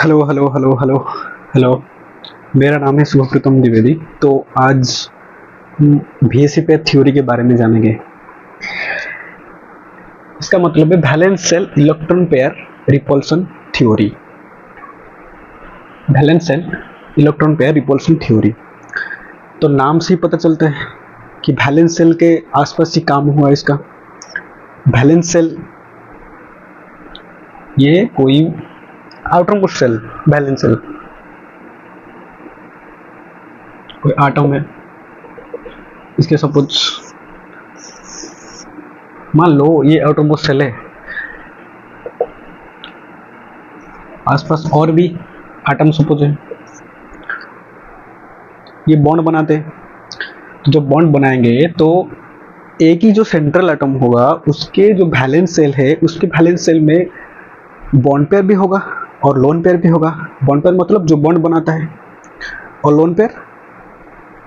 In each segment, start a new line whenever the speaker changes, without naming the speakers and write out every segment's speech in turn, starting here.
Hello hello hello hello hello. मेरा नाम है शुभप्रीतम द्विवेदी। तो आज हम बीएससी पे थ्योरी के बारे में जानेंगे। इसका मतलब है valence shell electron pair repulsion theory. Valence shell electron pair repulsion theory. तो नाम से ही पता चलता है कि वैलेंस सेल के आसपास ही काम हुआ इसका। वैलेंस सेल ये कोई outer most shell, valence shell कोई आटम है। इसके सपोज मान लो ये आउटर मोस्ट सेल है, आसपास और भी आटम सपोज है, ये बॉन्ड बनाते हैं। तो जब बॉन्ड बनाएंगे तो एक ही जो सेंट्रल एटम होगा उसके जो वैलेंस सेल है उसके वैलेंस सेल में बॉन्ड पेयर भी होगा और लोन पेयर भी होगा। बॉन्ड पेयर मतलब जो बॉन्ड बनाता है, और लोन पेयर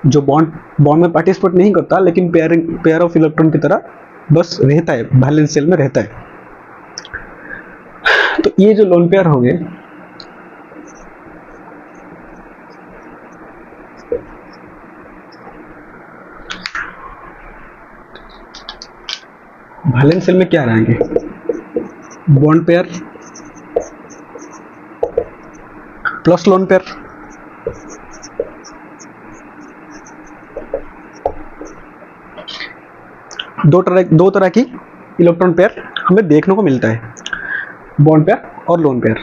जो बॉन्ड में पार्टिसिपेट नहीं करता लेकिन पेयर ऑफ इलेक्ट्रॉन की तरह बस रहता है, वैलेंस सेल में रहता है। तो ये जो लोन पेयर होंगे वैलेंस सेल में क्या रहेंगे, bond pair plus lone pair. दो तरह की इलेक्ट्रॉन पेयर हमें देखने को मिलता है, बॉन्ड पेयर और लोन पेयर।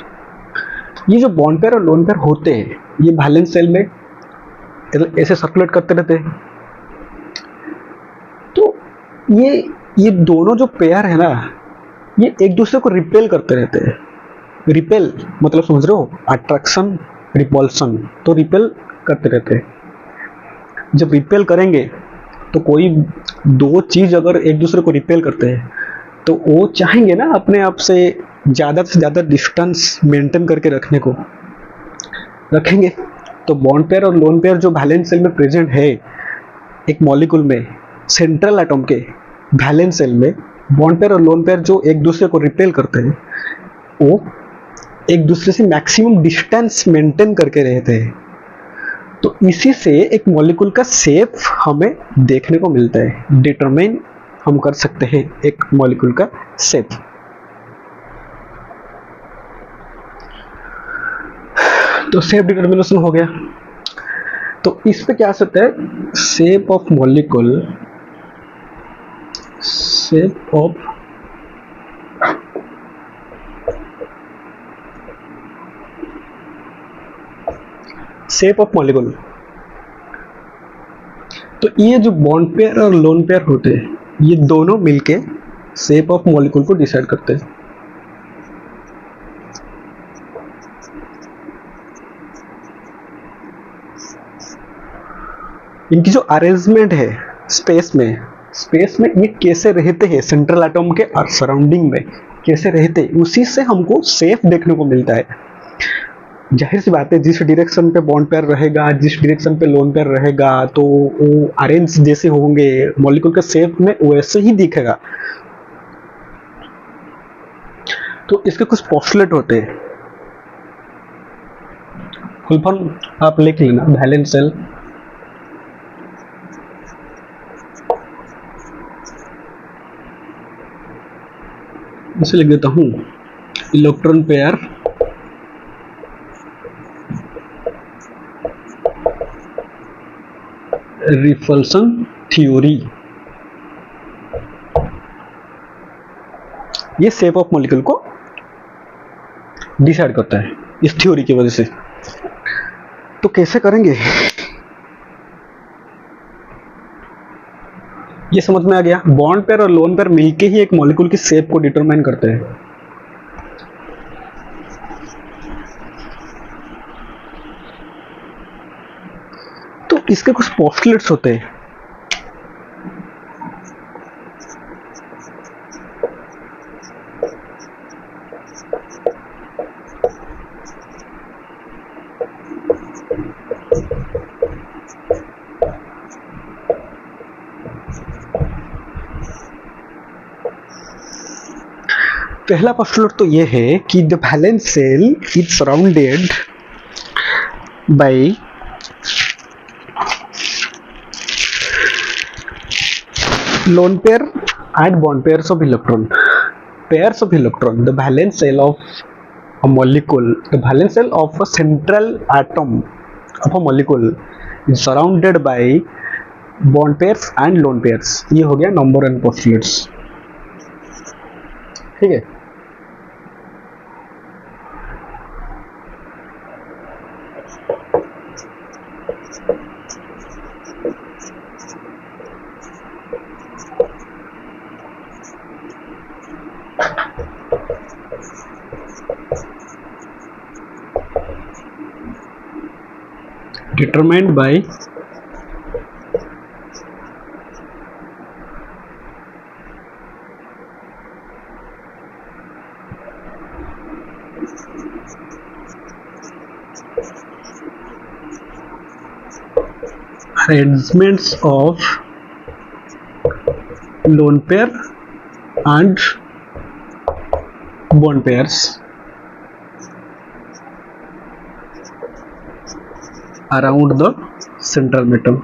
ये जो बॉन्ड पेयर और लोन पेयर होते हैं ये वैलेंस सेल में ऐसे सर्कुलेट करते रहते हैं। तो ये दोनों जो पेयर है ना, ये एक दूसरे को रिपेल करते रहते हैं। रिपेल मतलब समझ रहे हो, अट्रैक्शन रिपल्सन। तो रिपेल करते रहते हैं। जब रिपेल करेंगे तो कोई दो चीज अगर एक दूसरे को रिपेल करते हैं तो वो चाहेंगे ना अपने आप से ज़्यादा डिस्टेंस मेंटेन करके रखने को रखेंगे। तो बॉन्ड पेयर और लोन पेयर जो वैलेंस सेल में प्रेजेंट है एक मॉलिक्यूल में, सेंट्रल एटम के वैलेंस सेल में बॉन्ड पेयर और लोन पेयर जो एक दूसरे को रिपेल करते हैं वो एक दूसरे से मैक्सिमम डिस्टेंस मेंटेन करके रहते हैं। तो इसी से एक मॉलिक्यूल का शेप हमें देखने को मिलता है, डिटरमाइन हम कर सकते हैं एक मॉलिक्यूल का शेप। तो शेप डिटरमिनेशन हो गया। तो इस पे क्या आ सकता है, shape of molecule, shape of molecule. तो ये जो बॉन्ड पेयर और लोन पेयर होते हैं ये दोनों मिलके शेप ऑफ मॉलिक्यूल को डिसाइड करते हैं। इनकी जो अरेंजमेंट है स्पेस में ये कैसे रहते हैं, सेंट्रल एटम के और सराउंडिंग में कैसे रहते हैं, उसी से हमको शेप देखने को मिलता है। जाहिर सी बात है जिस डायरेक्शन पे बॉन्ड पेयर रहेगा, जिस डायरेक्शन पे लोन पेयर रहेगा तो वो अरेंज जैसे होंगे मॉलिक्यूल के शेप में वैसे ही दिखेगा। तो इसके कुछ पोस्टुलेट होते हैं, फुल फॉर्म आप लिख लेना, वैलेंस सेल इसे लिख देता हूं, इलेक्ट्रॉन पेयर रिपल्सन थ्योरी। ये शेप ऑफ मॉलिक्यूल को डिसाइड करता है इस थ्योरी की वजह से। तो कैसे करेंगे ये समझ में आ गया। बॉन्ड पेयर और लोन पेयर मिलके ही एक मॉलिक्यूल की शेप को डिटरमाइन करते हैं। तो इसके कुछ पोस्टुलेट्स होते हैं। पहला पोस्टुलेट तो ये है कि the valence shell is surrounded by lone pair and bond pairs of electron. Pairs of electron, the valence shell of a molecule, the valence shell of a central atom of a molecule is surrounded by bond pairs and lone pairs. ये हो गया number and postulates. ठीक है. Determined by arrangements of lone pair and bond pairs around the central metal.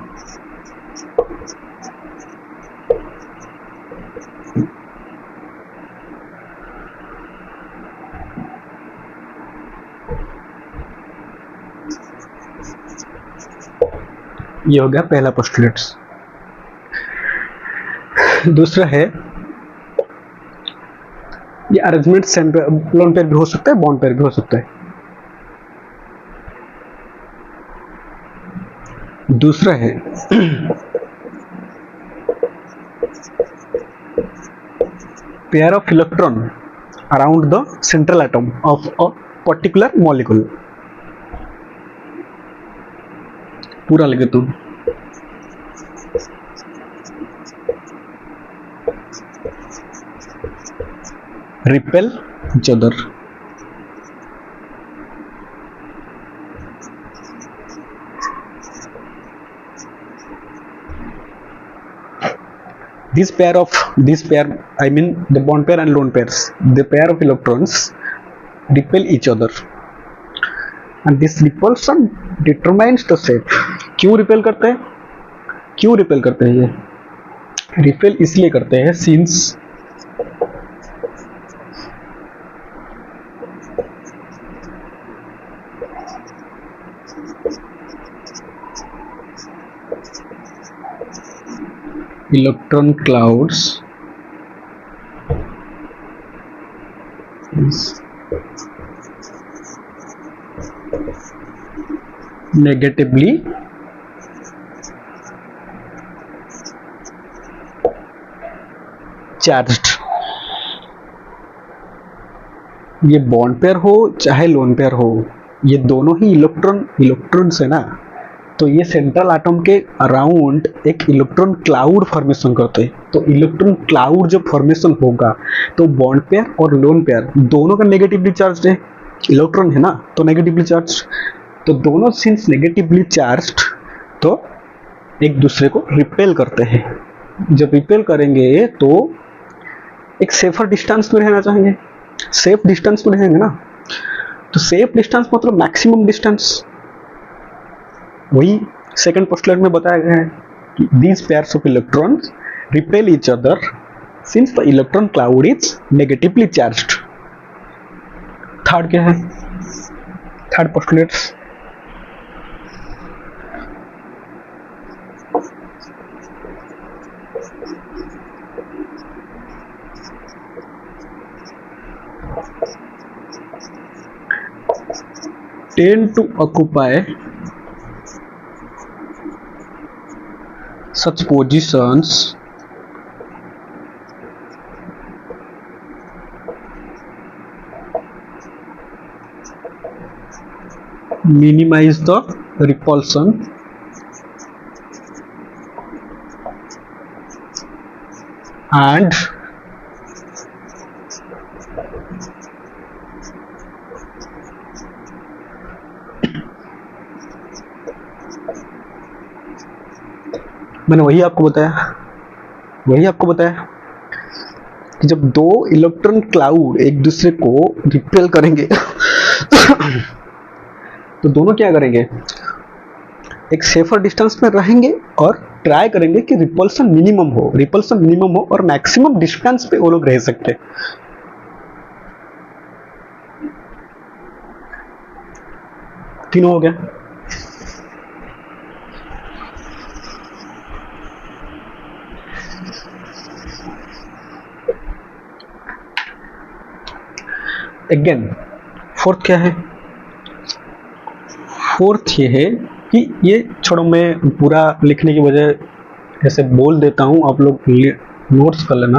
ये हो गया पहला postulates. दूसरा है ये अरेंजमेंट लोन पेयर भी हो सकता है, बॉन्ड पेयर भी हो सकता है. दूसरा है pair of electron around the central atom of a particular molecule. पूरा लिखे तुम. Repel each other. This pair, I mean the bond pair and lone pairs, the pair of electrons repel each other, and this repulsion determines the shape. क्यों repel करते हैं? क्यों repel करते हैं? ये रिपेल इसलिए करते हैं since electron clouds is negatively charged. ये बॉन्ड पेयर हो चाहे लोन पेयर हो, ये दोनों ही इलेक्ट्रॉन्स है ना, तो ये सेंट्रल एटम के अराउंड एक इलेक्ट्रॉन क्लाउड फॉर्मेशन करते हैं. तो इलेक्ट्रॉन क्लाउड जब फॉर्मेशन होगा तो बॉन्ड पेयर और लोन पेयर दोनों का नेगेटिवली चार्ज है. इलेक्ट्रॉन है ना तो नेगेटिवली चार्ज, तो दोनों सिंस नेगेटिवली चार्ज तो एक दूसरे को रिपेल करते हैं. जब रिपेल करेंगे तो एक सेफर डिस्टेंस में रहना चाहेंगे, सेफ डिस्टेंस में रहेंगे ना. तो सेफ डिस्टेंस मतलब मैक्सिमम डिस्टेंस. वही सेकंड पोस्टुलेट में बताया गया है कि these pairs of electrons repel each other since the electron cloud is negatively charged. Third क्या है? Third postulates tend to occupy such positions minimize the repulsion and मैंने वही आपको बताया कि जब दो इलेक्ट्रॉन क्लाउड एक दूसरे को रिपेल करेंगे तो दोनों क्या करेंगे, एक सेफर डिस्टेंस में रहेंगे और ट्राई करेंगे कि रिपल्सन मिनिमम हो और मैक्सिमम डिस्टेंस पे वो लोग रह सकते हैं। तीनों हो गया। अगेन फोर्थ क्या है, फोर्थ ये है कि ये छोड़ो, मैं पूरा लिखने की बजाय ऐसे बोल देता हूं, आप लोग नोट्स कर लेना।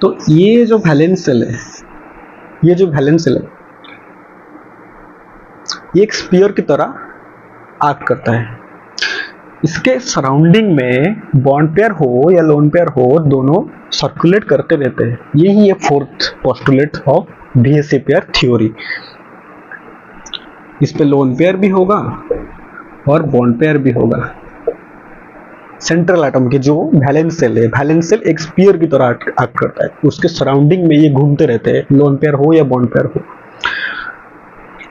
तो ये जो वैलेंस सेल है, ये एक स्फीयर की तरह एक्ट करता है। इसके सराउंडिंग में बॉन्ड पेयर हो या लोन पेयर हो, दोनों सर्कुलेट करते रहते हैं। यही है fourth postulate of BSc pair theory. इस पे लोन पेयर भी होगा और बॉन्ड पेयर भी होगा। सेंट्रल एटम के जो वैलेंस सेल है, वैलेंस सेल एक स्फीयर की तरह एक्ट करता है, उसके सराउंडिंग में ये घूमते रहते हैं, लोन पेयर हो या बॉन्ड पेयर हो।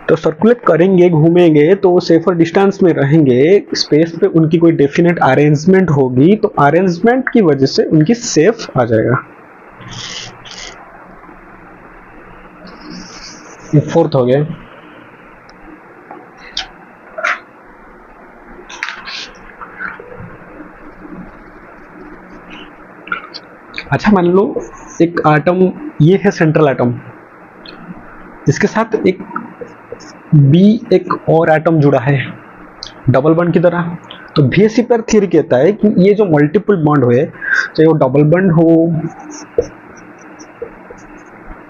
तो सर्कुलेट करेंगे, घूमेंगे, तो सेफर डिस्टेंस में रहेंगे, स्पेस पे उनकी कोई डेफिनेट अरेंजमेंट होगी, तो अरेंजमेंट की वजह से उनकी सेफ आ जाएगा। ये फोर्थ हो गया। अच्छा, मान लो एक एटम, ये है सेंट्रल एटम, इसके साथ एक एक और एटम जुड़ा है डबल बॉन्ड की तरह। तो बीएससी पेयर थ्योरी कहता है कि ये जो मल्टीपल बॉन्ड हुए, चाहे वो डबल बॉन्ड हो,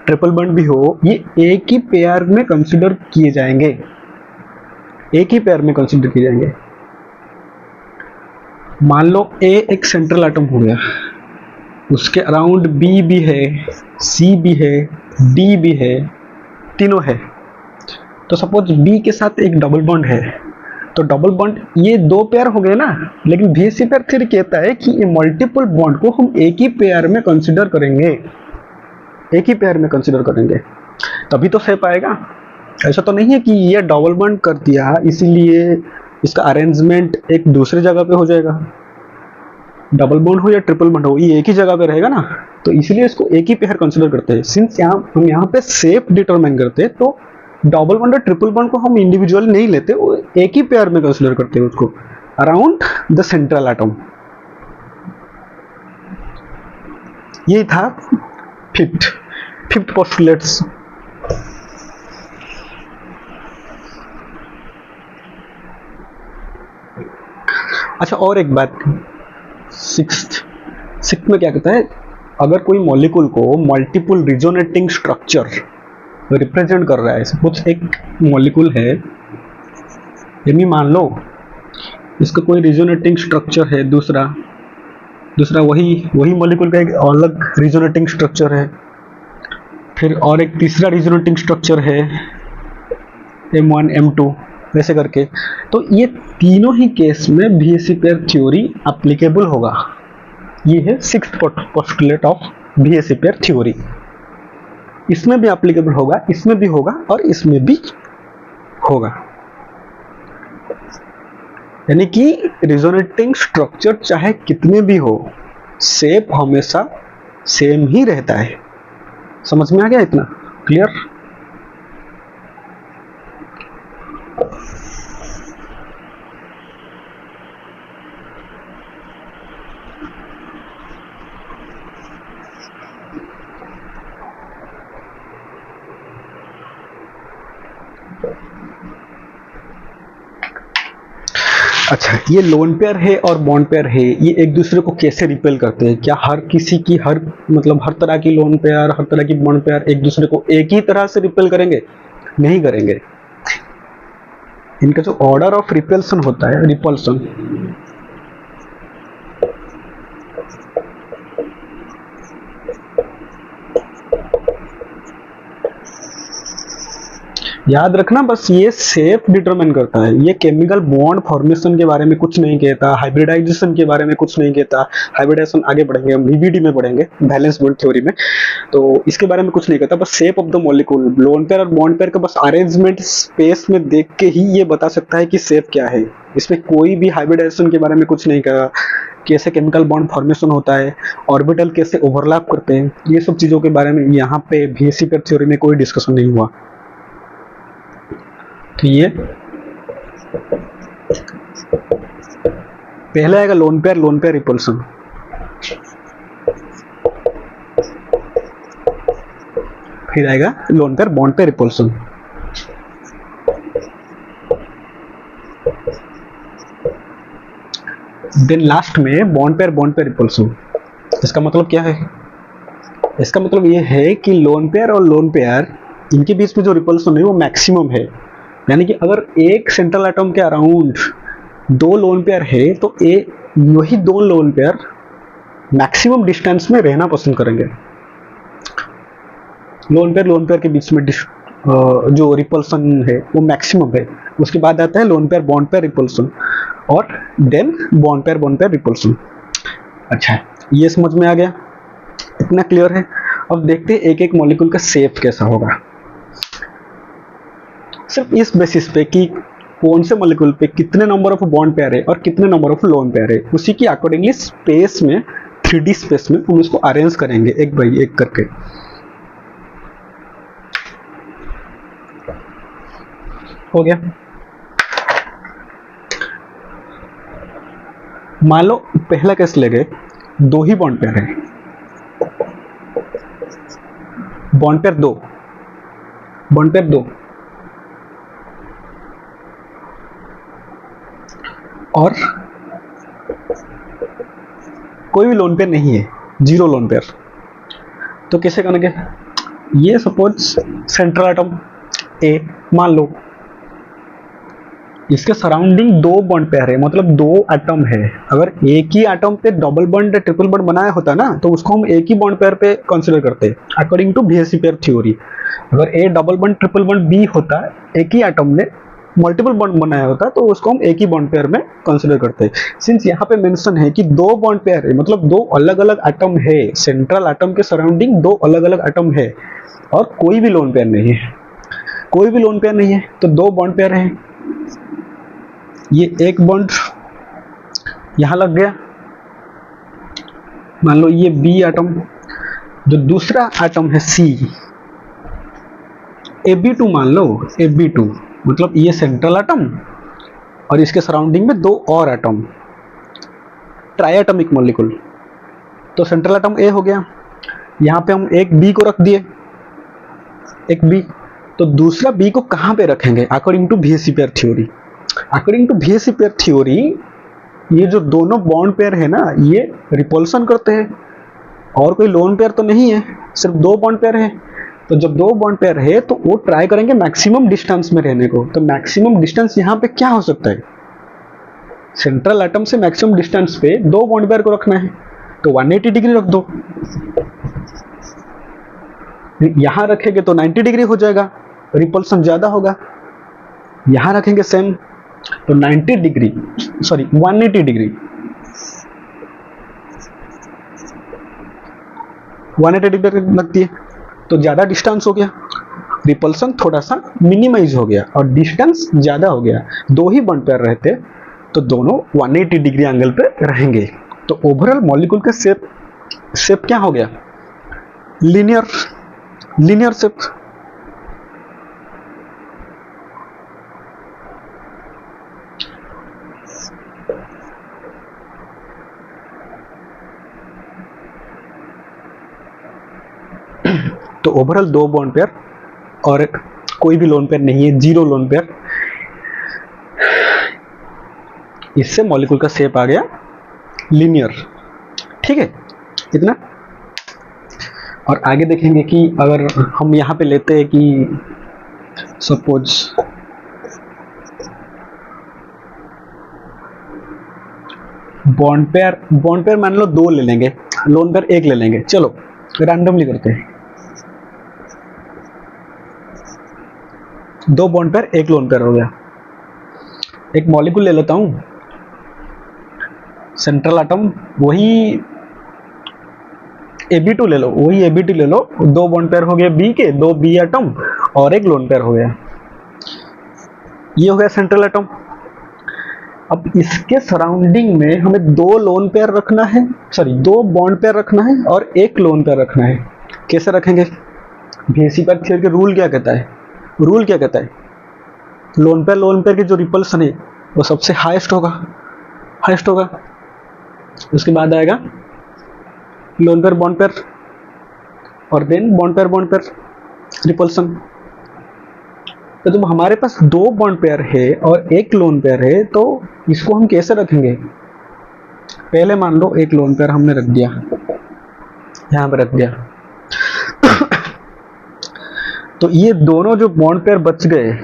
ट्रिपल बॉन्ड भी हो, ये एक ही पेयर में कंसीडर किए जाएंगे, मान लो ए एक सेंट्रल एटम हो गया, उसके अराउंड बी भी है, सी भी है, डी भी है, तीनों है। तो सपोज बी के साथ एक डबल बॉन्ड है, तो डबल बॉन्ड ये दो पेयर हो गए ना, लेकिन बीएससी पेयर थ्योरी कहता है कि ये मल्टीपल बॉन्ड को हम एक ही पेयर में कंसीडर करेंगे, तभी तो सेफ आएगा। ऐसा तो नहीं है कि ये डबल बॉन्ड कर दिया इसीलिए इसका अरेंजमेंट एक दूसरी जगह पे हो जाएगा। डबल बॉन्ड हो या ट्रिपल बॉन्ड हो, ये एक ही जगह पे रहेगा ना, तो इसीलिए इसको एक ही पेयर कंसीडर करते हैं। सिंस हम यहाँ पे सेफ डिटरमाइन करते हैं, तो डबल बॉन्ड और ट्रिपल बॉन्ड को हम इंडिविजुअली नहीं लेते, वो एक ही पेयर में कंसीडर करते हैं उसको अराउंड द सेंट्रल एटम। ये था फिफ्थ पोस्टुलेट्स। अच्छा, और एक बात, सिक्स्थ में क्या कहता है, अगर कोई मॉलिक्यूल को मल्टीपल रिजोनेटिंग स्ट्रक्चर रिप्रेजेंट कर रहा है, सपोज एक मॉलिक्यूल है, यानी मान लो इसका कोई रिजोनेटिंग स्ट्रक्चर है, दूसरा वही मॉलिक्यूल का एक अलग रिजोनेटिंग स्ट्रक्चर है, फिर और एक तीसरा रिजोनेटिंग स्ट्रक्चर है, M1 M2 वैसे करके। तो ये तीनों ही केस में बीएससी पेयर थ्योरी एप्लीकेबल होगा। ये है sixth postulate of BSc pair theory. इसमें भी एप्लीकेबल होगा, इसमें भी होगा और इसमें भी होगा। यानी कि रिजोनेटिंग स्ट्रक्चर चाहे कितने भी हो, शेप हमेशा सेम ही रहता है। समझ में आ गया इतना? क्लियर? अच्छा, ये लोन पेयर है और बॉन्ड पेयर है, ये एक दूसरे को कैसे रिपेल करते हैं? क्या हर किसी की हर तरह की लोन पेयर, हर तरह की बॉन्ड पेयर एक दूसरे को एक ही तरह से रिपेल करेंगे? नहीं करेंगे। इनका जो ऑर्डर ऑफ रिपेल्सन होता है, रिपल्सन, याद रखना बस, ये सेफ डिटरमाइन करता है, ये केमिकल बॉन्ड फॉर्मेशन के बारे में कुछ नहीं कहता, हाइब्रिडाइजेशन के बारे में कुछ नहीं कहता। हाइब्रिडाइजेशन आगे बढ़ेंगे, हम वीबीडी में बढ़ेंगे, बैलेंस बॉन्ड थ्योरी में, तो इसके बारे में कुछ नहीं कहता। बस shape of the molecule, loan pair और बॉन्ड पेयर का बस अरेंजमेंट स्पेस में देख के ही ये बता सकता है कि शेप क्या है। इसमें कोई भी हाइब्रिडाइजेशन के बारे में कुछ नहीं कहा, कैसे केमिकल बॉन्ड फॉर्मेशन होता है, ऑर्बिटल कैसे ओवरलैप करते हैं, ये सब चीज़ों के बारे में यहाँ पे बीएससी पेयर थ्योरी में कोई डिस्कशन नहीं हुआ। तो ये पहले आएगा लोन पेयर रिपल्सन। फिर आएगा lone pair bond pair repulsion. Then last में बॉन्ड पेयर रिपल्सन। इसका मतलब क्या है? इसका मतलब ये है कि लोन पेयर और लोन पेयर, इनके बीच में जो रिपल्सन है वो मैक्सिमम है। यानी कि अगर एक सेंट्रल एटम के अराउंड दो लोन पेयर है तो वही दो लोन पेयर मैक्सिमम डिस्टेंस में रहना पसंद करेंगे। लोन पेयर के बीच में जो रिपल्सन है वो मैक्सिमम है। उसके बाद आता है loan pair bond pair repulsion और देन बॉन्ड पेयर रिपल्सन। अच्छा, ये समझ में आ गया, इतना क्लियर है। अब देखते हैं एक एक मॉलिक्यूल का शेप कैसा होगा, सिर्फ इस बेसिस पे कि कौन से मॉलिक्यूल पे कितने नंबर ऑफ बॉन्ड पेयर है और कितने नंबर ऑफ लोन पेयर है, उसी की अकॉर्डिंगली स्पेस में, 3D स्पेस में हम उसको अरेंज करेंगे एक बाई एक करके। हो गया। मान लो पहला केस ले गए, दो ही बॉन्ड पेयर है, बॉन्ड पेयर दो, और कोई भी लोन पेयर नहीं है, 0 लोन पेयर। तो कैसे करेंगे? ये सपोज सेंट्रल एटम ए मान लो, इसके सराउंडिंग दो बॉन्ड पेयर है, मतलब दो एटम है। अगर एक ही एटम पे डबल बॉन्ड या ट्रिपल बॉन्ड बनाया होता ना, तो उसको हम एक ही बॉन्ड पेयर पे कंसीडर करते according to BSC pair theory. अगर a double bond triple bond b होता, एक ही एटम ने मल्टीपल बॉन्ड बनाया होता, तो उसको हम एक ही बॉन्ड पेयर में कंसीडर करते हैं। सिंस यहाँ पे मेंशन है कि दो बॉन्ड पेयर है, मतलब दो अलग अलग एटम है, सेंट्रल एटम के सराउंडिंग दो अलग अलग एटम है और कोई भी लोन पेयर नहीं है, तो दो बॉन्ड पेयर है। ये एक बॉन्ड यहां लग गया, मान लो ये बी एटम, जो दूसरा एटम है सी, AB2 मान लो, AB2 मतलब ये सेंट्रल एटम और इसके सराउंडिंग में दो और एटम, ट्राइएटॉमिक मॉलिक्यूल। तो सेंट्रल एटम ए हो गया, यहाँ पे हम एक बी को रख दिए, एक बी। तो दूसरा बी को कहाँ पे रखेंगे? According to BSC pair theory, ये जो दोनों बॉन्ड पेयर है ना, ये रिपल्सन करते हैं और कोई लोन पेयर तो नहीं है, सिर्फ दो बॉन्ड पेयर है। तो जब दो बॉन्ड पेयर है तो वो ट्राई करेंगे मैक्सिमम डिस्टेंस में रहने को। तो मैक्सिमम डिस्टेंस यहाँ पे क्या हो सकता है? सेंट्रल एटम से मैक्सिमम डिस्टेंस पे दो बॉन्ड पेयर को रखना है, तो 180 डिग्री रख दो। यहां रखेंगे तो 90 डिग्री हो जाएगा, रिपल्सन ज्यादा होगा। यहां रखेंगे सेम, तो 180 डिग्री लगती है, तो ज्यादा डिस्टेंस हो गया, रिपल्सन थोड़ा सा मिनिमाइज हो गया और डिस्टेंस ज्यादा हो गया। दो ही बॉन्ड पेयर रहते तो दोनों 180 डिग्री एंगल पे रहेंगे। तो ओवरऑल मॉलिक्यूल का शेप क्या हो गया? Linear shape. तो ओवरऑल दो बॉन्ड पेयर और कोई भी लोन पेयर नहीं है, 0 लोन पेयर। इससे मॉलिक्यूल का शेप आ गया लीनियर। ठीक है, इतना। और आगे देखेंगे कि अगर हम यहां पे लेते हैं कि सपोज बॉन्ड पेयर मान लो 2 ले लेंगे, लोन पेयर 1 ले लेंगे, चलो रैंडमली करते हैं। दो बॉन्ड पेयर एक लोन पेयर हो गया। एक मॉलिक्यूल ले लेता हूं, सेंट्रल एटम, वही Ab2 ले लो, वही Ab2 ले लो, दो बॉन्ड पेयर हो गए बी के, दो बी एटम और एक लोन पेयर हो गया। ये हो गया सेंट्रल एटम। अब इसके सराउंडिंग में हमें दो लोन पेयर रखना है, सॉरी दो बॉन्ड पेयर रखना है और एक लोन पेयर रखना है। कैसे रखेंगे? बेसिक थ्योरी के रूल क्या कहता है? रूल क्या कहता है? लोन पेयर की जो रिपल्सन है वो सबसे हाईएस्ट होगा। उसके बाद आएगा लोन पेयर बॉन्ड पेयर और देन बॉन्ड पेयर रिपल्सन। तो जब हमारे पास दो बॉन्ड पेयर है और एक लोन पेयर है तो इसको हम कैसे रखेंगे? पहले मान लो एक लोन पेयर हमने रख दिया, यहां पर रख दिया तो ये दोनों जो बॉन्ड पेयर बच गए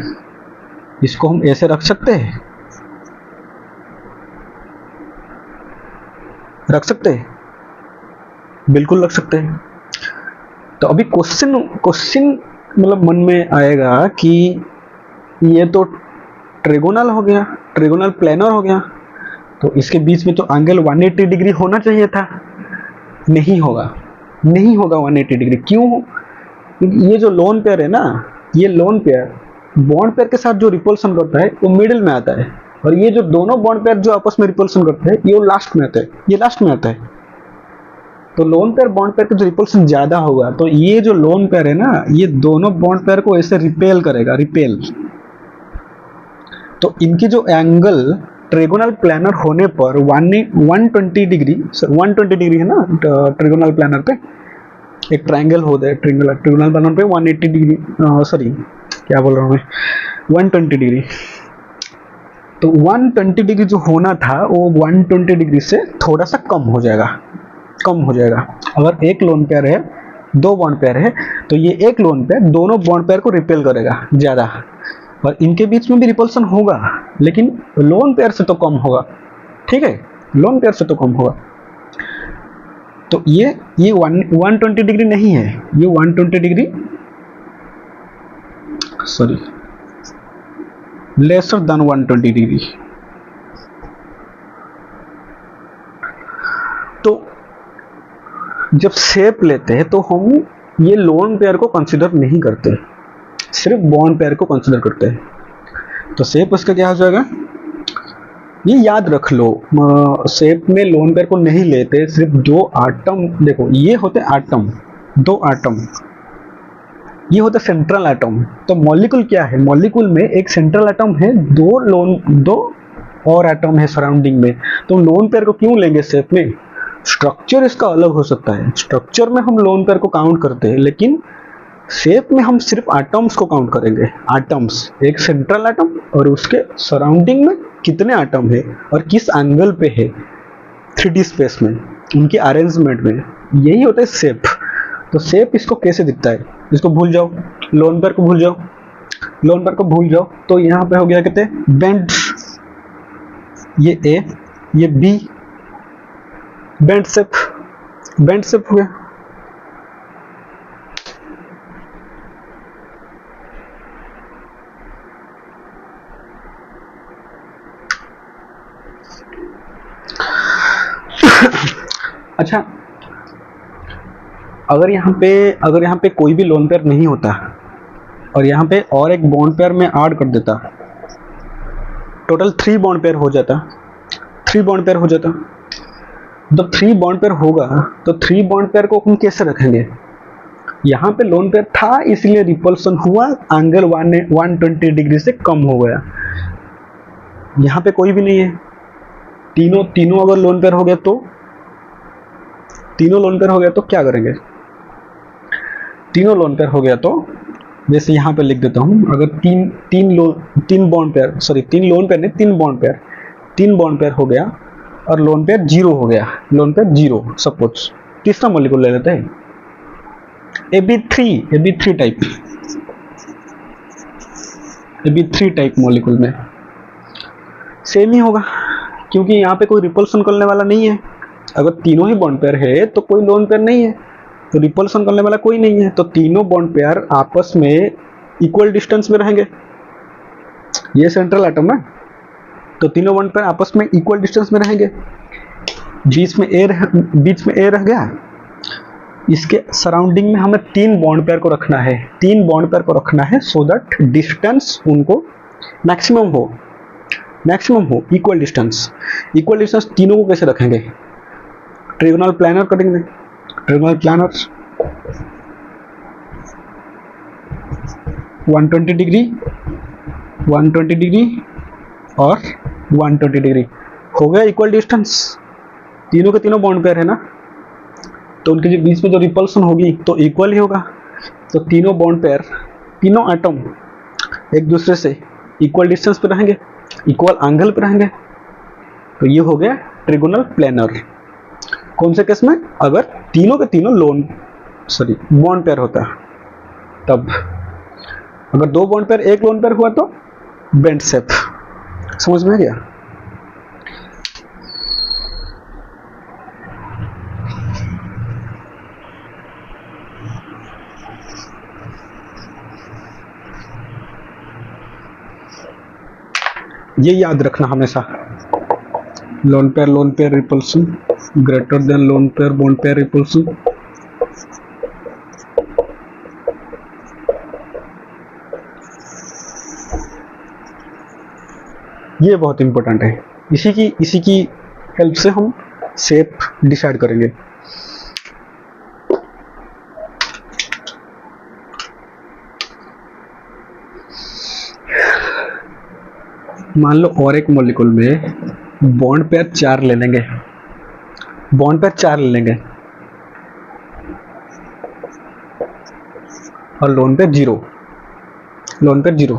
इसको हम ऐसे रख सकते हैं? रख सकते हैं, बिल्कुल रख सकते हैं। तो अभी क्वेश्चन मतलब मन में आएगा कि ये तो ट्रिगोनल हो गया, ट्रिगोनल प्लेनर हो गया, तो इसके बीच में तो एंगल 180 डिग्री होना चाहिए था। नहीं होगा 180 डिग्री। क्यों? क्योंकि ये जो लोन पेयर है ना, ये लोन पेयर बॉन्ड पेयर के साथ जो रिपल्सन करता है वो मिडिल में आता है, और ये जो दोनों बॉन्ड पेयर जो आपस में रिपल्सन करते हैं ये लास्ट में आता है। तो लोन पेयर बॉन्ड पेयर का जो रिपल्सन ज्यादा होगा, तो ये जो लोन पेयर है ना, ये दोनों बॉन्ड पेयर को ऐसे रिपेल करेगा, रिपेल। तो इनकी जो एंगल ट्रिगोनल प्लानर होने पर 120 डिग्री है ना, ट्रिगोनल प्लानर पे एक ट्रायंगल होता है, ट्रिगोनल प्लानर पे 180 डिग्री, सॉरी क्या बोल रहा हूँ मैं, 120 डिग्री। तो 120 डिग्री जो होना था वो 120 डिग्री से थोड़ा सा कम हो जाएगा। अगर एक लोन पेयर है, दो बॉन्ड पेयर है, तो ये एक लोन पेयर दोनों बॉन्ड पेयर को रिपेल करेगा ज्यादा, और इनके बीच में भी रिपल्सन होगा लेकिन लोन पेयर से तो कम होगा। ठीक है, लोन पेयर से तो कम होगा। तो ये 120 डिग्री नहीं है, ये 120 degree, sorry lesser than 120 degree. तो जब शेप लेते हैं तो हम ये लोन पेयर को कंसीडर नहीं करते, सिर्फ बॉन्ड पेयर को कंसीडर करते हैं। तो शेप उसका क्या हो जाएगा, ये याद रख लो, शेप में लोन पेयर को नहीं लेते, सिर्फ दो आटम, देखो ये होते आटम, दो आटम, ये होता सेंट्रल एटम। तो मॉलिक्यूल क्या है? मॉलिक्यूल में एक सेंट्रल एटम है, दो और एटम है सराउंडिंग में। तो लोन पेयर को क्यों लेंगे शेप में? स्ट्रक्चर इसका अलग हो सकता है, स्ट्रक्चर में हम लोन पेयर को काउंट करते हैं, लेकिन शेप में हम सिर्फ एटम्स को काउंट करेंगे। एटम्स, एक सेंट्रल एटम और उसके सराउंडिंग में कितने एटम है और किस एंगल पे है 3D स्पेस में, उनकी अरेंजमेंट में, यही होता है शेप। तो शेप इसको कैसे दिखता है? इसको भूल जाओ, लोन पेयर को भूल जाओ, तो यहाँ पे हो गया कहते हैं बेंड, ये ए ये बी, बेंड शेप हो गया। अच्छा, अगर यहाँ पे कोई भी लोन पेयर नहीं होता और यहाँ पे और एक बॉन्ड पेयर में ऐड कर देता, टोटल 3 बॉन्ड पेयर हो जाता। जब 3 बॉन्ड पेयर होगा तो 3 बॉन्ड पेयर को हम कैसे रखेंगे? यहाँ पे लोन पेयर था इसलिए रिपल्सन हुआ, एंगल 120 डिग्री से कम हो गया। यहाँ पे कोई भी नहीं है, तीनों अगर लोन पेयर हो गया तो क्या करेंगे? तीनों लोन पेयर हो गया तो जैसे यहाँ पे लिख देता हूँ, अगर तीन बॉन्ड पेयर, 3 बॉन्ड पेयर हो गया और लोन पेयर 0 हो गया, लोन पेयर 0, सपोज तीसरा मॉलिक्यूल ले लेते हैं AB3 टाइप मॉलिक्यूल में सेम ही होगा, क्योंकि यहाँ पे कोई रिपल्सन करने वाला नहीं है। अगर तीनों ही बॉन्ड पेयर है तो कोई लोन पेयर नहीं है, तो रिपल्सन करने वाला कोई नहीं है, तो तीनों बॉन्ड पेयर आपस में इक्वल डिस्टेंस में रहेंगे, ये सेंट्रल एटम है, तो तीनों बॉन्ड पेयर आपस में इक्वल डिस्टेंस में रहेंगे। बीच में ए रह गया। इसके सराउंडिंग में हमें तीन बॉन्ड पेयर को रखना है, तीन बॉन्ड पेयर को रखना है सो दैट डिस्टेंस उनको मैक्सिमम हो इक्वल डिस्टेंस। इक्वल डिस्टेंस तीनों को कैसे रखेंगे? ट्रायंगुलर प्लानर करेंगे। ट्रायंगुलर प्लानर 120 डिग्री, 120 डिग्री और 120 डिग्री हो गया इक्वल डिस्टेंस। तीनों के तीनों बॉन्ड पेयर है ना, तो उनके जो बीच में जो रिपल्सन होगी तो इक्वल ही होगा। तो तीनों बॉन्ड पेयर, तीनों एटम एक दूसरे से इक्वल डिस्टेंस पे रहेंगे, इक्वल एंगल पे रहेंगे। तो ये हो गया ट्रायंगुलर प्लानर। कौन से केस में? अगर तीनों के तीनों बॉन्ड पेयर होता है तब। अगर दो बॉन्ड पेयर एक लोन पेयर हुआ तो बेंट शेप। समझ में आ गया? ये याद रखना हमेशा, lone pair repulsion greater than loan pair bond pair repulsion. ये बहुत इंपॉर्टेंट है। इसी की हेल्प से हम शेप डिसाइड करेंगे। मान लो और एक मॉलिक्यूल में बॉन्ड पेयर 4 ले लेंगे, बॉन्ड पेयर 4 ले लेंगे और lone pair 0, lone pair 0।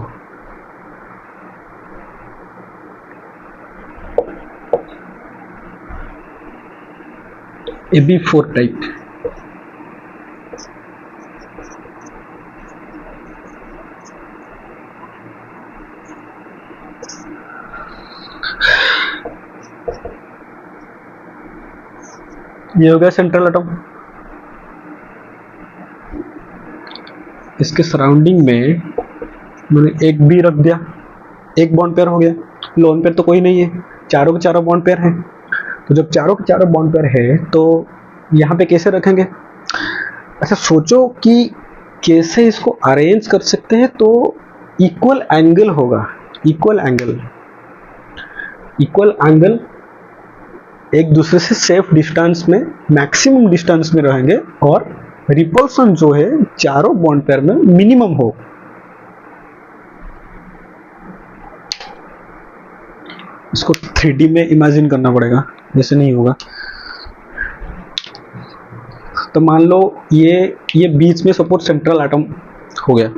AB4 type. ये हो गया सेंट्रल एटम। इसके सराउंडिंग में मैंने एक बी रख दिया, एक बॉन्ड पेयर हो गया। लोन पेयर तो कोई नहीं है, चारों के चारों बॉन्ड पेयर हैं। तो जब चारों के चारों बॉन्ड पेयर है तो यहाँ पे कैसे रखेंगे? अच्छा सोचो कि कैसे इसको अरेंज कर सकते हैं। तो इक्वल एंगल होगा, इक्वल एंगल एक दूसरे से सेफ डिस्टेंस में, मैक्सिमम डिस्टेंस में रहेंगे और रिपल्सन जो है चारों बॉन्ड पेयर में मिनिमम हो। इसको 3D में इमेजिन करना पड़ेगा, जैसे नहीं होगा। तो मान लो ये बीच में सपोज सेंट्रल एटम हो गया,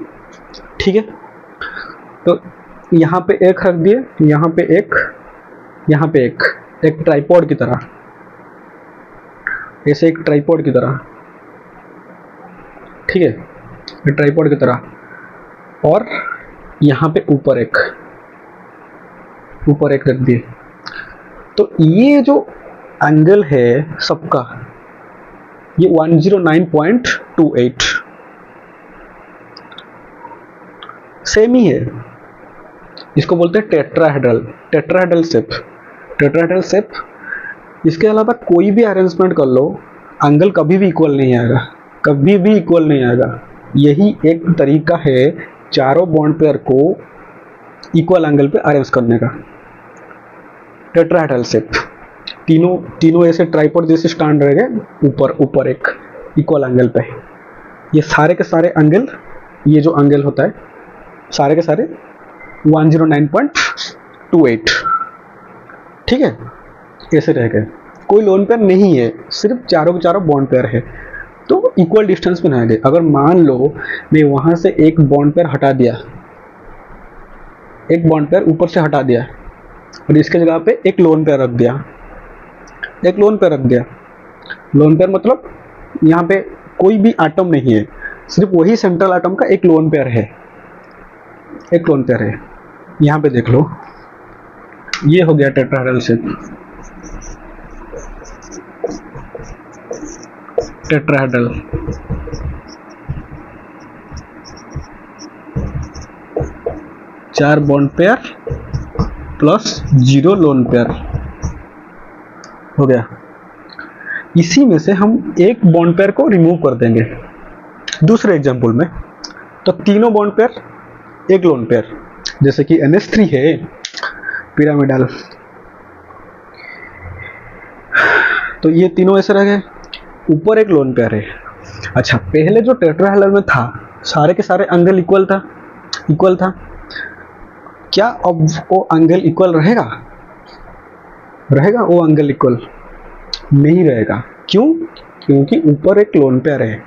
ठीक है। तो यहाँ पे एक रख दिए, यहाँ पे एक ट्राइपॉड की तरह, ऐसे एक ट्राइपॉड की तरह, ठीक है, ये ट्राइपॉड की तरह। और यहाँ पे ऊपर एक रख दिए। तो ये जो एंगल है सबका, ये 109.28 सेम ही है। इसको बोलते हैं टेट्राहेड्रल शेप। इसके अलावा कोई भी अरेंजमेंट कर लो, एंगल कभी भी इक्वल नहीं आएगा। यही एक तरीका है चारों बॉन्ड पेयर को इक्वल एंगल पे अरेंज करने का। टेट्राहेड्रल शेप, तीनों ऐसे ट्राइपॉड जैसे स्टैंड रहेंगे, ऊपर एक इक्वल एंगल पे। ये सारे के सारे एंगल, ये जो एंगल होता है सारे के सारे 109.28, ठीक है, ऐसे रहेगा। कोई लोन पेयर नहीं है, सिर्फ चारों के चारों बॉन्ड पेयर है, तो इक्वल डिस्टेंस में रहेंगे। अगर मान लो मैं वहां से एक बॉन्ड पेयर हटा दिया, एक बॉन्ड पेयर ऊपर से हटा दिया और इसके जगह पे एक लोन पेयर रख दिया, लोन पेयर मतलब यहाँ पे कोई भी एटम नहीं है, सिर्फ वही सेंट्रल एटम का एक लोन पेयर है, यहाँ पे देख लो। ये हो गया tetrahedral shape. Tetrahedral 4 bond pair plus 0 lone pair हो गया। इसी में से हम एक बॉन्ड पेयर को रिमूव कर देंगे दूसरे एग्जांपल में, तो तीनों बॉन्ड पेयर एक लोन पेयर, जैसे कि NH3 है पिरामिडल, तो ये तीनों ऐसे रह गए, ऊपर एक लोन पेयर है। अच्छा, पहले जो टेट्राहेड्रल में था सारे के सारे एंगल इक्वल था, क्या अब वो एंगल इक्वल रहेगा? वो एंगल इक्वल नहीं रहेगा। क्यों? क्योंकि ऊपर एक लोन पेयर है।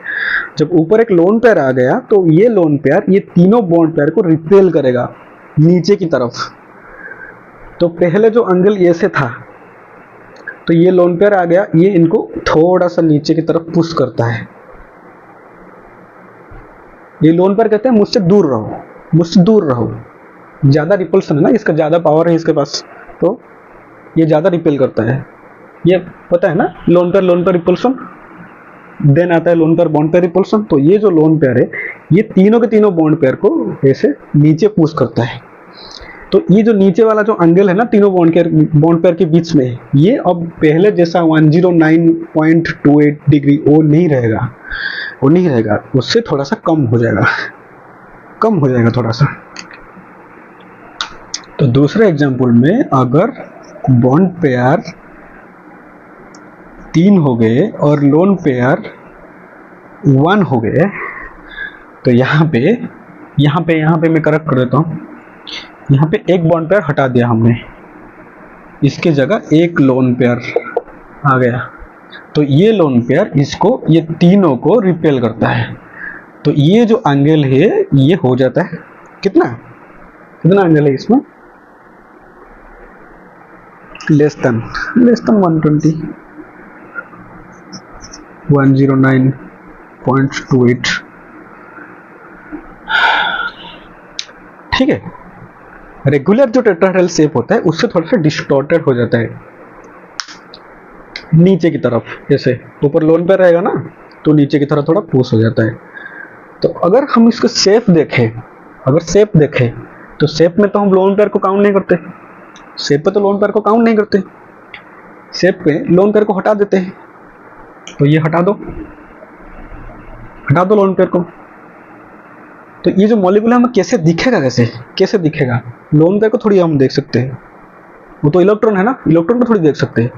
जब ऊपर एक लोन पेयर आ गया तो ये लोन पेयर ये तीनों बॉन्ड पेयर को रिपेल करेगा नीचे की तरफ। तो पहले जो एंगल ऐसे था, तो ये लोन पेयर आ गया, ये इनको थोड़ा सा नीचे की तरफ पुश करता है। ये लोन पेयर कहते हैं मुझसे दूर रहो, ज्यादा रिपल्सन है ना, इसका ज्यादा पावर है इसके पास, तो ये ज्यादा रिपेल करता है। ये पता है ना, लोन पेयर रिपल्सन, देन आता है loan pair bond pair repulsion. तो ये जो लोन पेयर है ये तीनों के तीनों बॉन्ड पेयर को ऐसे नीचे पुश करता है। तो ये जो नीचे वाला जो एंगल है ना तीनों बॉन्ड पेयर के बीच में, ये अब पहले जैसा 109.28 डिग्री वो नहीं रहेगा, उससे थोड़ा सा कम हो जाएगा थोड़ा सा। तो दूसरे एग्जांपल में अगर बॉन्ड पेयर 3 हो गए और लोन पेयर 1 हो गए, तो यहाँ पे मैं करेक्ट कर देता हूँ। यहाँ पे एक बॉन्ड पेयर हटा दिया हमने, इसके जगह एक लोन पेयर आ गया। तो ये लोन पेयर ये तीनों को रिपेल करता है। तो ये जो एंगल है ये हो जाता है कितना एंगल है इसमें? Less than 120, 109.28। ठीक है। रेगुलर जो टेट्राहेड्रल शेप होता है उससे थोड़ा सा डिस्टॉर्टेड हो जाता है नीचे की तरफ, जैसे ऊपर लोन पेयर रहेगा ना तो नीचे की तरफ थोड़ा पुश हो जाता है। तो अगर हम इसको शेप देखें तो शेप में तो हम लोन पेयर को काउंट नहीं करते, शेप पे लोन पेयर को हटा देते हैं। तो ये हटा दो लोन पेयर को। तो ये जो मॉलिक्यूल हमें कैसे दिखेगा? लोन पेयर को थोड़ी हम देख सकते हैं, वो तो इलेक्ट्रॉन है ना, इलेक्ट्रॉन को थोड़ी देख सकते हैं।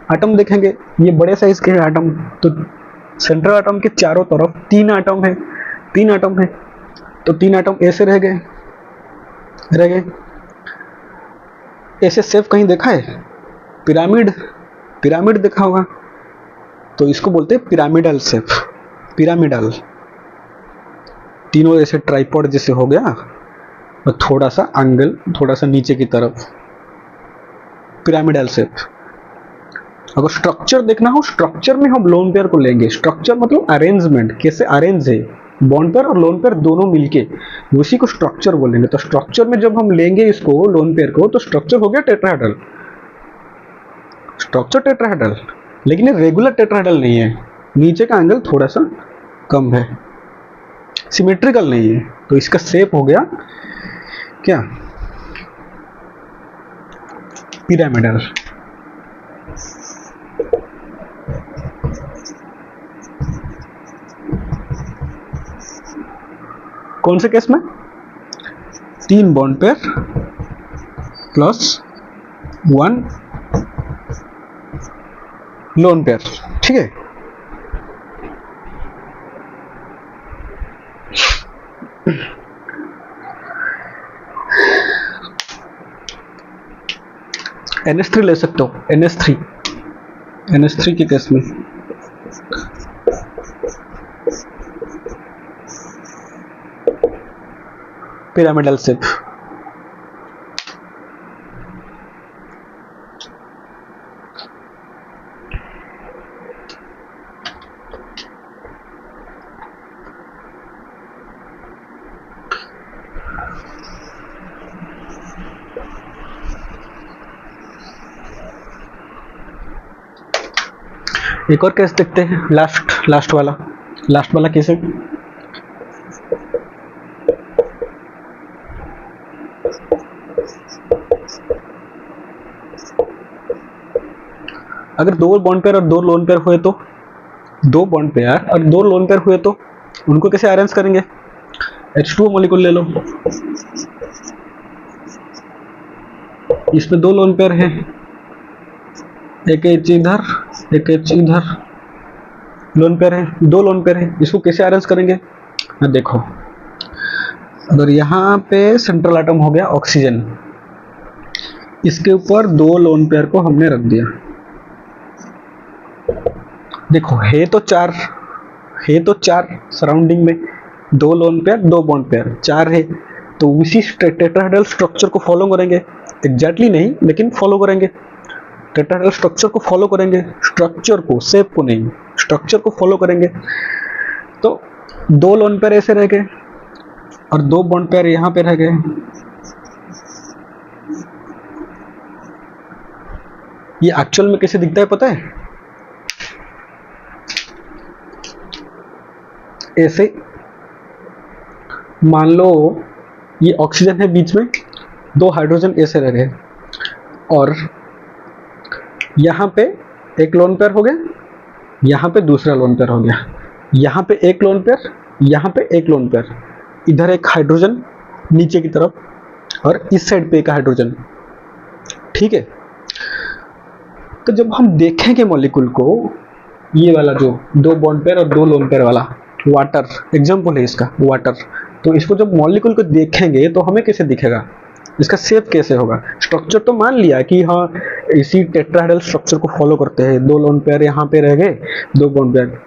आटम देखेंगे, ये बड़े साइज के आटम, तो सेंट्रल आटम के चारों तरफ 3 आटम है, तो 3 आटम ऐसे रह गए। ऐसे शेप कहीं देखा है? पिरामिड देखा होगा, तो इसको बोलते हैं पिरामिडल शेप। तीनों ऐसे ट्राइपॉड जैसे हो गया और थोड़ा सा एंगल थोड़ा सा नीचे की तरफ, पिरामिडल शेप। अगर स्ट्रक्चर देखना हो, स्ट्रक्चर में हम लोन पेयर को लेंगे। स्ट्रक्चर मतलब अरेंजमेंट, कैसे अरेंज है बॉन्ड पेयर और लोन पेयर दोनों मिलके, उसी को स्ट्रक्चर बोलेंगे। तो स्ट्रक्चर में जब हम लेंगे इसको लोन पेयर को, तो स्ट्रक्चर हो गया टेट्राहेड्रल, लेकिन ये रेगुलर टेट्राहेड्रल नहीं है, नीचे का एंगल थोड़ा सा कम है, सिमेट्रिकल नहीं है। तो इसका शेप हो गया क्या? पिरामिडल। कौन से केस में? 3 bond pair plus 1 lone pair. ठीक है। NH3 ले सकते हो, NH3 के केस में पिरामिडल शेप। एक और केस देखते हैं, लास्ट वाला केस है। अगर दो बॉन्ड पेयर और दो लोन पेयर हुए तो, दो बॉन्ड पेयर और दो लोन पेयर हुए तो उनको कैसे अरेंज करेंगे? H2O मॉलिक्यूल ले लो, इसमें दो लोन पेयर हैं, एक H इधर एक H इधर, लोन पेयर है, दो लोन पेयर है, इसको कैसे अरेंज करेंगे? देखो, अगर यहाँ पे सेंट्रल एटम हो गया ऑक्सीजन, इसके ऊपर दो लोन पेयर को हमने रख दिया। देखो है तो चार सराउंडिंग में, दो लोन पेयर दो बॉन्ड पेयर, चार है, तो उसी टेट्राहेड्रल स्ट्रक्चर को फॉलो करेंगे, एग्जैक्टली नहीं लेकिन फॉलो करेंगे, टेट्राहेड्रल स्ट्रक्चर को फॉलो करेंगे, स्ट्रक्चर को, शेप को नहीं, स्ट्रक्चर को फॉलो करेंगे। तो दो लोन पेयर ऐसे रह गए और दो बॉन्ड पेयर यहाँ पे रह गए। ये एक्चुअल में कैसे दिखता है पता है? ऐसे मान लो ये ऑक्सीजन है, बीच में दो हाइड्रोजन ऐसे रह गए, और यहाँ पे एक लोन पेयर हो गया, यहाँ पे दूसरा लोन पेयर हो गया, यहाँ पे एक लोन पेयर, यहाँ पे एक लोन पेयर, इधर एक हाइड्रोजन नीचे की तरफ, और इस साइड पे एक हाइड्रोजन। ठीक है, तो जब हम देखेंगे मॉलिक्यूल को, ये वाला जो दो बॉन्ड पेयर और दो लोन पेयर वाला, वाटर एग्जाम्पल है इसका, वाटर, तो इसको जब मॉलिक्यूल को देखेंगे तो हमें कैसे दिखेगा, इसका शेप कैसे होगा? स्ट्रक्चर तो मान लिया कि हाँ इसी टेट्राहेड्रल स्ट्रक्चर को फॉलो करते हैं, दो लोन पेयर यहाँ पे रह गए, दो बॉन्ड पेयर।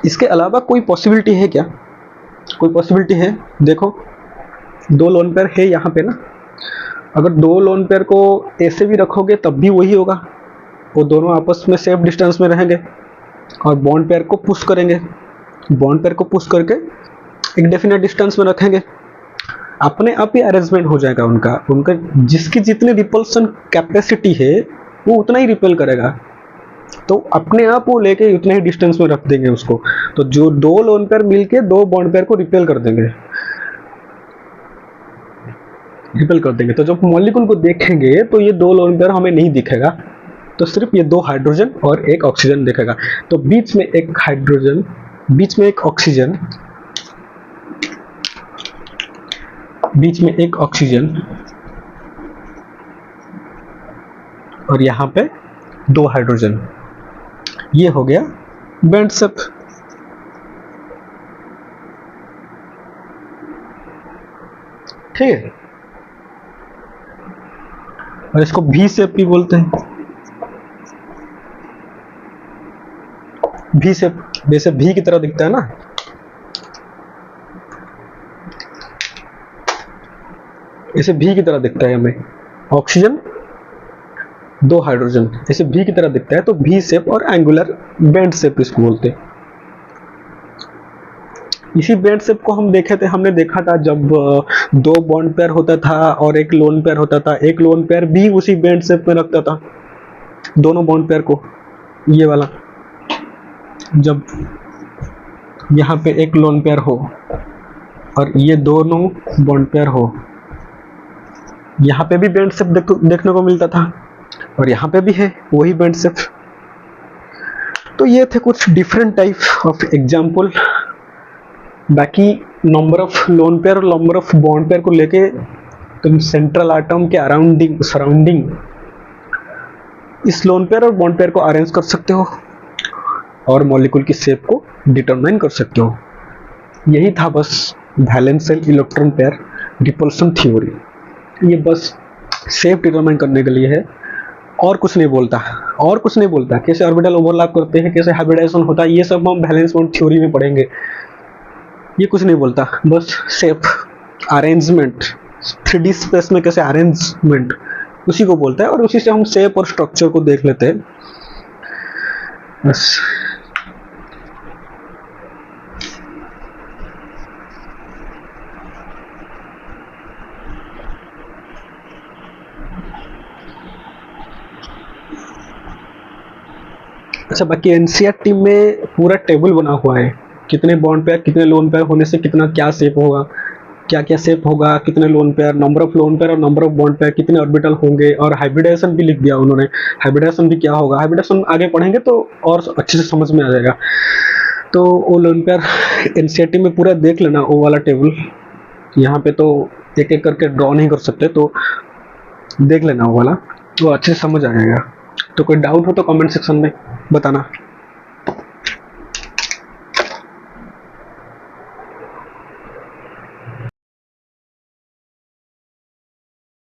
इसके अलावा कोई पॉसिबिलिटी है क्या? कोई पॉसिबिलिटी है? देखो दो लोन पेयर है यहाँ पे ना, अगर दो लोन पेयर को ऐसे भी रखोगे तब भी वही होगा, वो दोनों आपस में सेफ डिस्टेंस में रहेंगे, और बॉन्ड पेयर को पुश करेंगे, बॉन्ड पेयर को पुश करके एक डेफिनेट डिस्टेंस में रखेंगे, अपने आप ही अरेंजमेंट हो जाएगा उनका जिसकी जितनी रिपल्सन कैपेसिटी है वो उतना ही रिपेल करेगा, तो अपने आप वो लेके उतने ही डिस्टेंस में रख देंगे उसको, तो जो दो लोन पेयर मिलके दो बॉन्ड पेयर को रिपेल कर देंगे, तो जब मॉलिक्यूल को देखेंगे तो ये दो लोन पेयर हमें नहीं दिखेगा, तो सिर्फ ये दो हाइड्रोजन और एक ऑक्सीजन दिखेगा। तो बीच में एक हाइड्रोजन, बीच में एक ऑक्सीजन, बीच में एक ऑक्सीजन, और यहाँ पे दो हाइड्रोजन, ये हो गया बैंड शेप। ठीक है, और इसको भी शेप भी बोलते हैं। भी शेप जैसे भी की तरह दिखता है ना, ऐसे भी की तरह दिखता है हमें, ऑक्सीजन दो हाइड्रोजन, ऐसे भी की तरह दिखता है, तो भी शेप और एंगुलर बैंड शेप इसको बोलते हैं। इसी बैंड शेप को हम देखे थे, हमने देखा था जब दो बॉन्ड पेयर होता था और एक लोन पेयर होता था, एक लोन पेयर भी उसी बैंड शेप में रखता था दोनों बॉन्ड पेयर को, ये वाला, जब यहाँ पे एक लोन पेयर हो और ये दोनों बॉन्ड पेयर हो, यहाँ पे भी बैंड शेप देखने को मिलता था, और यहाँ पे भी है वही बैंड शेप। तो ये थे कुछ डिफरेंट टाइप ऑफ एग्जाम्पल। बाकी नंबर ऑफ लोन पेयर और नंबर ऑफ बॉन्ड पेयर को लेके तुम सेंट्रल एटम के सराउंडिंग इस लोन पेयर और बॉन्ड पेयर को अरेंज कर सकते हो और मॉलिक्यूल की शेप को डिटरमाइन कर सकते हो। यही था बस valence shell electron pair repulsion theory. ये बस शेप डिटरमाइन करने के लिए है, और कुछ नहीं बोलता। कैसे ऑर्बिटल ओवरलैप करते हैं, कैसे हाइब्रिडाइजेशन होता है, ये सब हम वैलेंस बॉन्ड थ्योरी में पढ़ेंगे। ये कुछ नहीं बोलता, बस शेप अरेंजमेंट, 3D स्पेस में कैसे अरेंजमेंट, उसी को बोलता है, और उसी से हम शेप और स्ट्रक्चर को देख लेते हैं बस। अच्छा, बाकी एनसीईआरटी में पूरा टेबल बना हुआ है, कितने बॉन्ड पेयर कितने लोन पेयर होने से कितना क्या शेप होगा, क्या क्या शेप होगा, कितने lone pair, number of loan pair और नंबर ऑफ बॉन्ड पेयर, कितने ऑर्बिटल होंगे, और हाइब्रिडाइजेशन भी लिख दिया उन्होंने। हाइब्रिडाइजेशन भी क्या होगा, हाइब्रिडाइजेशन आगे पढ़ेंगे तो और अच्छे से समझ में आ जाएगा। तो वो लोन पेयर एनसीईआरटी में पूरा देख लेना, वो वाला टेबल। यहाँ पे तो एक एक करके ड्रॉ नहीं कर सकते, तो देख लेना वो वाला, वो अच्छे से समझ आ जाएगा। तो कोई डाउट हो तो कमेंट सेक्शन में बताना।